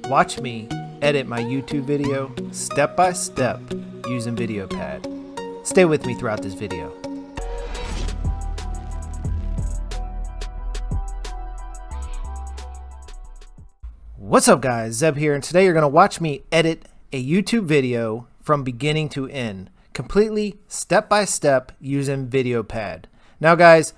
Watch me edit my YouTube video step by step using VideoPad. Stay with me throughout this video. What's up guys, Zeb here, and today you're going to watch me edit a YouTube video from beginning to end, completely step by step using VideoPad. Now guys,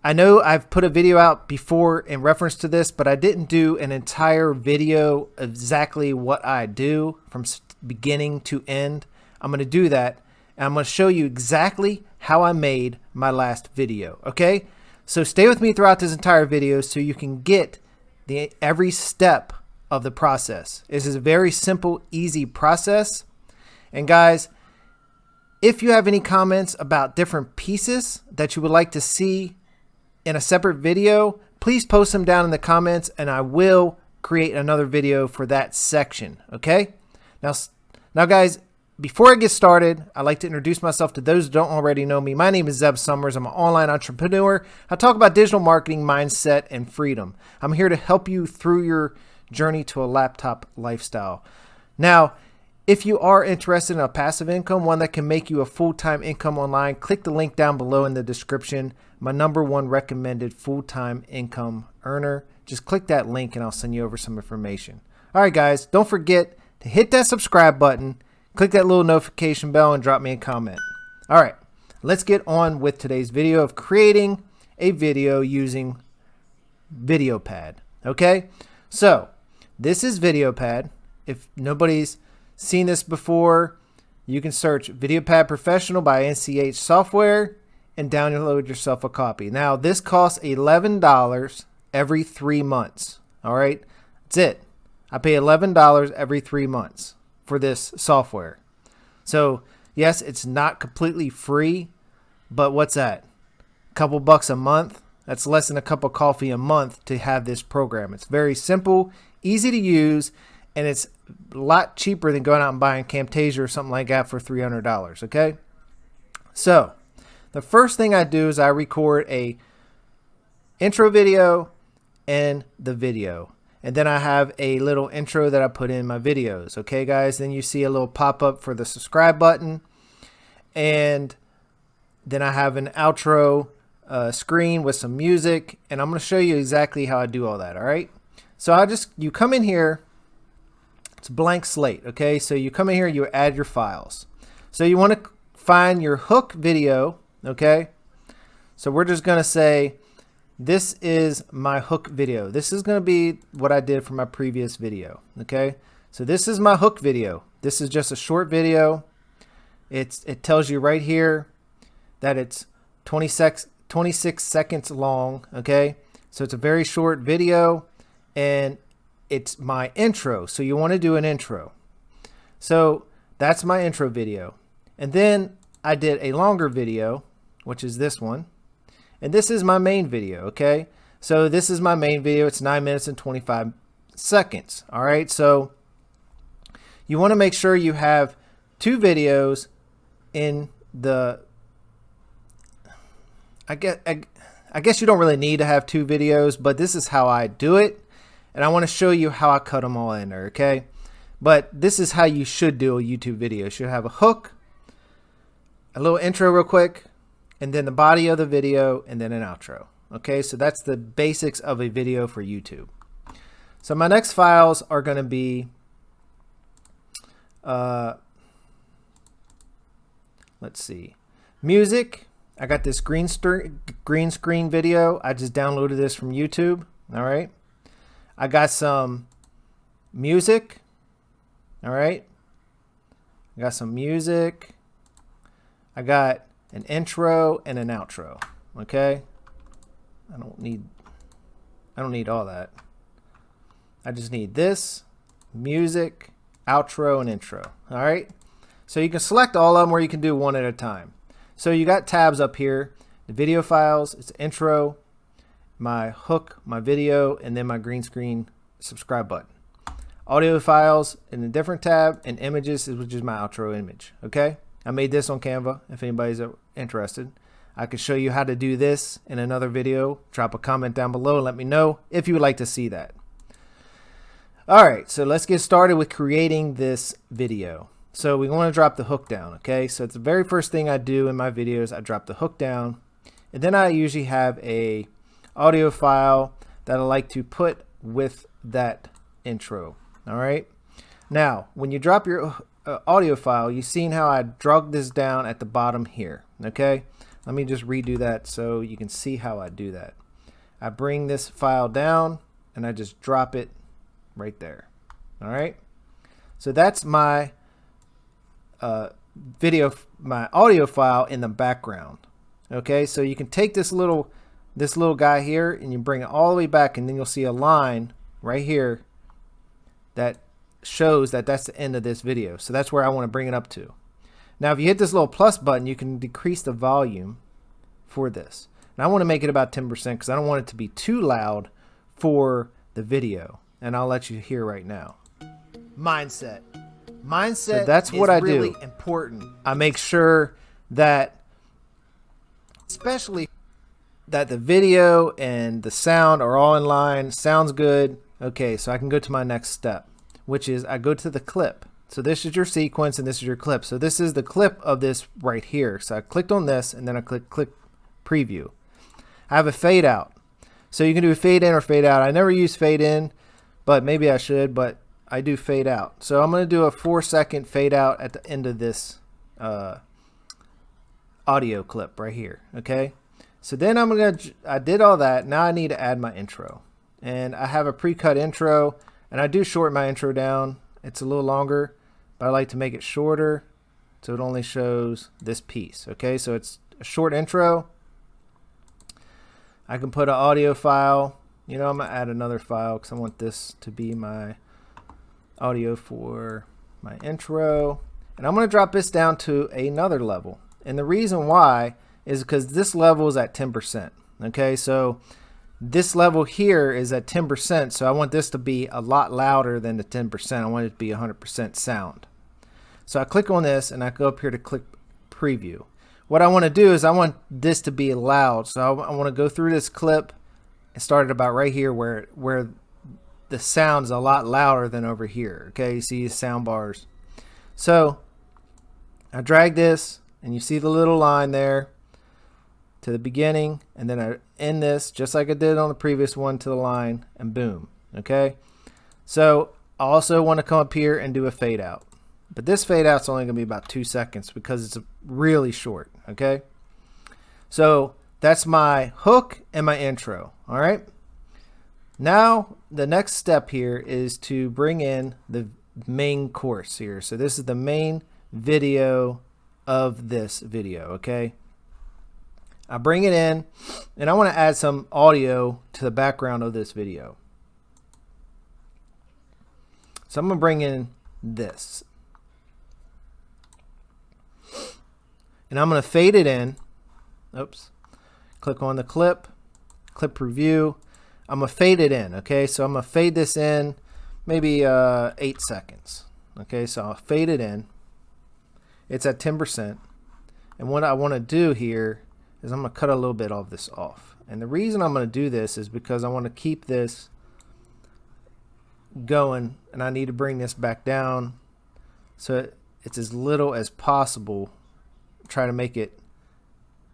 I know I've put a video out before in reference to this, but I didn't do an entire video of exactly what I do from beginning to end. I'm going to do that, and I'm going to show you exactly how I made my last video, okay? So stay with me throughout this entire video so you can get every step of the process. This is a very simple, easy process. And guys, if you have any comments about different pieces that you would like to see in a separate video, please post them down in the comments and I will create another video for that section. Okay? Now guys, before I get started, I'd like to introduce myself to those who don't already know me. My name is Zeb Summers. I'm an online entrepreneur. I talk about digital marketing, mindset, and freedom. I'm here to help you through your journey to a laptop lifestyle. Now, if you are interested in a passive income, one that can make you a full-time income online, click the link down below in the description. My #1 recommended full-time income earner. Just click that link and I'll send you over some information. All right, guys, don't forget to hit that subscribe button, click that little notification bell, and drop me a comment. All right, let's get on with today's video of creating a video using VideoPad. Okay, so this is VideoPad. If nobody's seen this before, you can search VideoPad Professional by NCH Software and download yourself a copy. Now, this costs $11 every 3 months. All right, that's it. I pay $11 every 3 months for this software. So yes, it's not completely free, but what's that? A couple bucks a month? That's less than a cup of coffee a month to have this program. It's very simple, easy to use, and it's a lot cheaper than going out and buying Camtasia or something like that for $300. Okay, so the first thing I do is I record a intro video and the video. And then I have a little intro that I put in my videos. Okay, guys, then you see a little pop-up for the subscribe button. And then I have an outro screen with some music. And I'm going to show you exactly how I do all that, all right? So you come in here. It's a blank slate, okay? So you come in here, you add your files. So you want to find your hook video, okay? So we're just going to say, this is my hook video. This is going to be what I did for my previous video. Okay, so this is my hook video. This is just a short video. It tells you right here that it's 26 seconds long. Okay, so it's a very short video and it's my intro. So you want to do an intro. So that's my intro video. And then I did a longer video, which is this one. And this is my main video, okay? So this is my main video. It's 9 minutes and 25 seconds, all right? So you want to make sure you have 2 videos in the... I guess you don't really need to have 2 videos, but this is how I do it. And I want to show you how I cut them all in there, okay? But this is how you should do a YouTube video. You should have a hook, a little intro real quick, and then the body of the video, and then an outro. Okay, so that's the basics of a video for YouTube. So my next files are going to be, let's see, music. I got this green screen video. I just downloaded this from YouTube. All right. I got some music. All right. I got some music. I got an intro and an outro. Okay, I don't need all that. I just need this, music, outro, and intro. All right, so you can select all of them or you can do one at a time. So you got tabs up here, the video files, it's intro, my hook, my video, and then my green screen subscribe button. Audio files in a different tab, and images, which is my outro image. Okay, I made this on Canva. If anybody's interested, I could show you how to do this in another video. Drop a comment down below and let me know if you would like to see that. All right, so let's get started with creating this video. So we want to drop the hook down, okay? So it's the very first thing I do in my videos. I drop the hook down, and then I usually have a audio file that I like to put with that intro. All right. Now, when you drop your audio file, you've seen how I drug this down at the bottom here. Okay. Let me just redo that so you can see how I do that. I bring this file down and I just drop it right there. All right. So that's my my audio file in the background. Okay. So you can take this little guy here and you bring it all the way back, and then you'll see a line right here that shows that that's the end of this video. So that's where I want to bring it up to. Now, if you hit this little plus button, you can decrease the volume for this. And I want to make it about 10% because I don't want it to be too loud for the video. And I'll let you hear right now. Mindset. So that's what I do. Really important. I make sure that, especially that the video and the sound are all in line. Sounds good. Okay, so I can go to my next step, which is I go to the clip. So this is your sequence and this is your clip. So this is the clip of this right here. So I clicked on this and then I click preview. I have a fade out. So you can do a fade in or fade out. I never use fade in, but maybe I should, but I do fade out. So I'm going to do a 4-second fade out at the end of this audio clip right here. Okay. So then I did all that. Now I need to add my intro, and I have a pre-cut intro, and I do shorten my intro down. It's a little longer, but I like to make it shorter so it only shows this piece. Okay, so it's a short intro. I can put an audio file. You know, I'm gonna add another file because I want this to be my audio for my intro, and I'm gonna drop this down to another level. And the reason why is because this level is at 10%. Okay, so this level here is at 10%, so I want this to be a lot louder than the 10%. I want it to be 100% sound. So I click on this and I go up here to click preview. What I want to do is I want this to be loud, so I want to go through this clip and start it about right here where the sound is a lot louder than over here. Okay, you see the sound bars. So I drag this and you see the little line there to the beginning, and then I end this just like I did on the previous one to the line, and boom. Okay, so I also want to come up here and do a fade out, but this fade out is only going to be about 2 seconds because it's really short. Okay, so that's my hook and my intro. All right, now the next step here is to bring in the main course here. So this is the main video of this video. Okay, I bring it in and I want to add some audio to the background of this video. So I'm going to bring in this and I'm going to fade it in. Oops. Click on the clip preview. I'm going to fade it in. Okay, so I'm going to fade this in maybe 8 seconds. Okay, so I'll fade it in. It's at 10%. And what I want to do here is I'm going to cut a little bit of this off. And the reason I'm going to do this is because I want to keep this going, and I need to bring this back down so it's as little as possible. Try to make it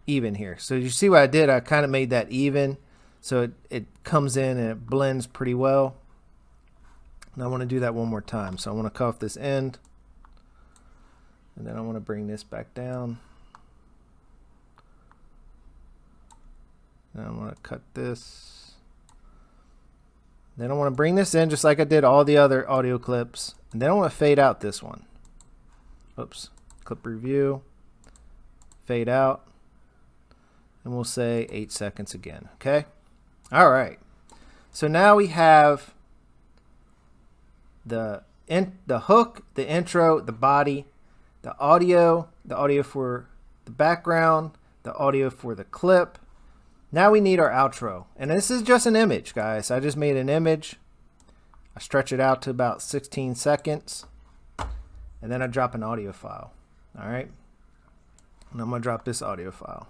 even here. So you see what I did? I kind of made that even so it comes in and it blends pretty well. And I want to do that one more time. So I want to cut off this end, and then I want to bring this back down. Now I'm going to cut this. Then I want to bring this in just like I did all the other audio clips. And then I want to fade out this one. Oops. Clip review. Fade out. And we'll say 8 seconds again. Okay. All right. So now we have the hook, the intro, the body, the audio for the background, the audio for the clip. Now we need our outro, and this is just an image, guys. I just made an image. I stretch it out to about 16 seconds, and then I drop an audio file. All right, and I'm gonna drop this audio file,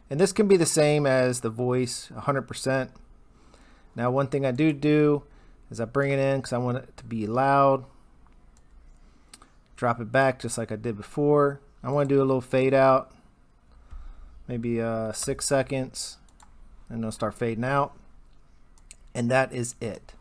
and this can be the same as the voice, 100%. Now, one thing I do as I bring it in because I want it to be loud. Drop it back just like I did before. I want to do a little fade out, maybe 6 seconds, and it'll start fading out. And that is it.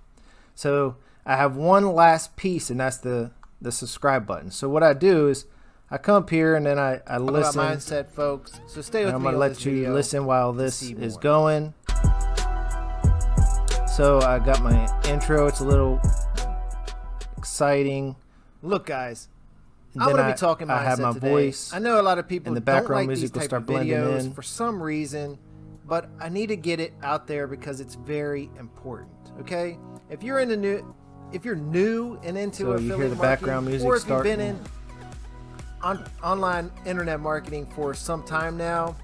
So I have one last piece, and that's the subscribe button. So what I do is I come up here and then I listen. About mindset, folks. So stay with me. I'm gonna let you listen while this is going. So I got my intro. It's a little exciting. Look, guys, And I'm then going to be talking mindset I have my today. voice. I know a lot of people and the don't background like music these will type start of blending videos in. for some reason, but I need to get it out there because it's very important. Okay, if you're new and into So you affiliate hear the background marketing, music or if you've been starting. in online internet marketing for some time now,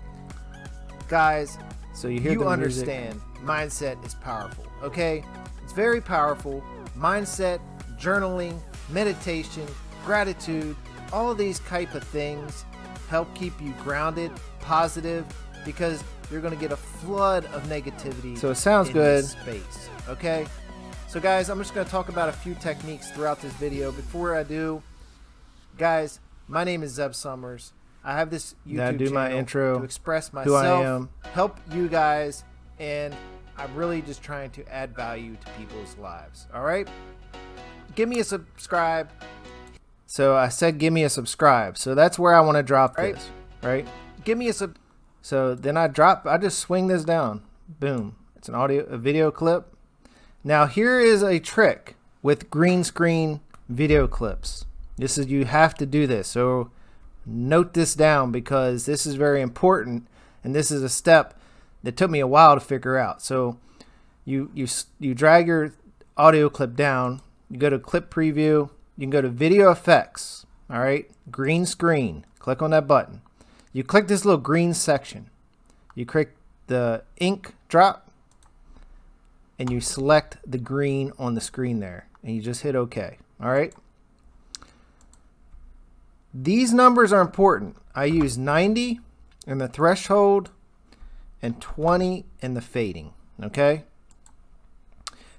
guys, So you hear you the understand mindset is powerful. Okay, it's very powerful. Mindset, journaling, meditation, gratitude, all of these type of things help keep you grounded, positive, because you're going to get a flood of negativity. So it sounds in good. this space. Okay, so guys, I'm just going to talk about a few techniques throughout this video. Before I do, guys, my name is Zeb Summers. I have this YouTube do my channel intro, to express who I myself, am. help you guys, and I'm really just trying to add value to people's lives. All right, give me a subscribe. So I said give me a subscribe. So that's where I want to drop Right. this, right? Give me a sub. So then I just swing this down. Boom. It's a video clip. Now here is a trick with green screen video clips. You have to do this. So note this down because this is very important, and this is a step that took me a while to figure out. So you drag your audio clip down, you go to clip preview, you can go to video effects, all right, green screen, click on that button. You click this little green section, you click the ink drop, and you select the green on the screen there, and you just hit OK, all right. These numbers are important. I use 90 in the threshold and 20 in the fading, okay?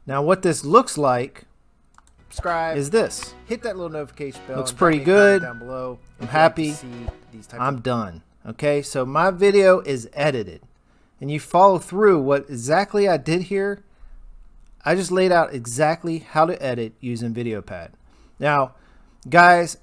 Now what this looks like Subscribe is this. hit that little notification bell. Looks and pretty drop me a comment good. down below. I'm if you'd like to happy. see these type I'm done, okay? So my video is edited, and you follow through what exactly I did here. I just laid out exactly how to edit using VideoPad. Now, guys,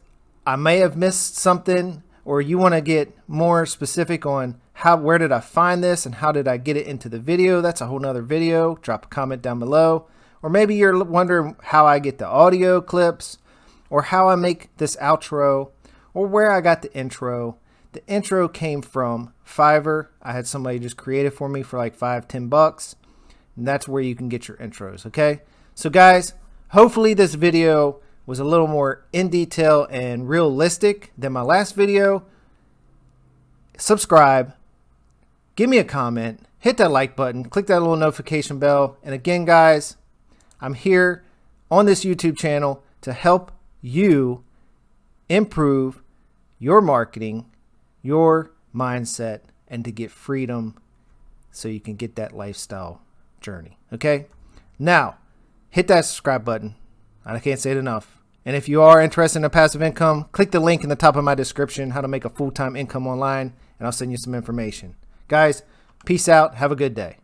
I may have missed something, or you want to get more specific on where did I find this and how did I get it into the video. That's a whole nother video. Drop a comment down below. Or maybe you're wondering how I get the audio clips, or how I make this outro, or where I got the intro. The intro came from Fiverr. I had somebody just create it for me for like $5-10, and that's where you can get your intros. Okay, so guys, hopefully this video was a little more in detail and realistic than my last video. Subscribe, give me a comment, hit that like button, click that little notification bell. And again, guys, I'm here on this YouTube channel to help you improve your marketing, your mindset, and to get freedom so you can get that lifestyle journey. Okay, now hit that subscribe button. I can't say it enough. And if you are interested in a passive income, click the link in the top of my description, how to make a full-time income online, and I'll send you some information. Guys, peace out. Have a good day.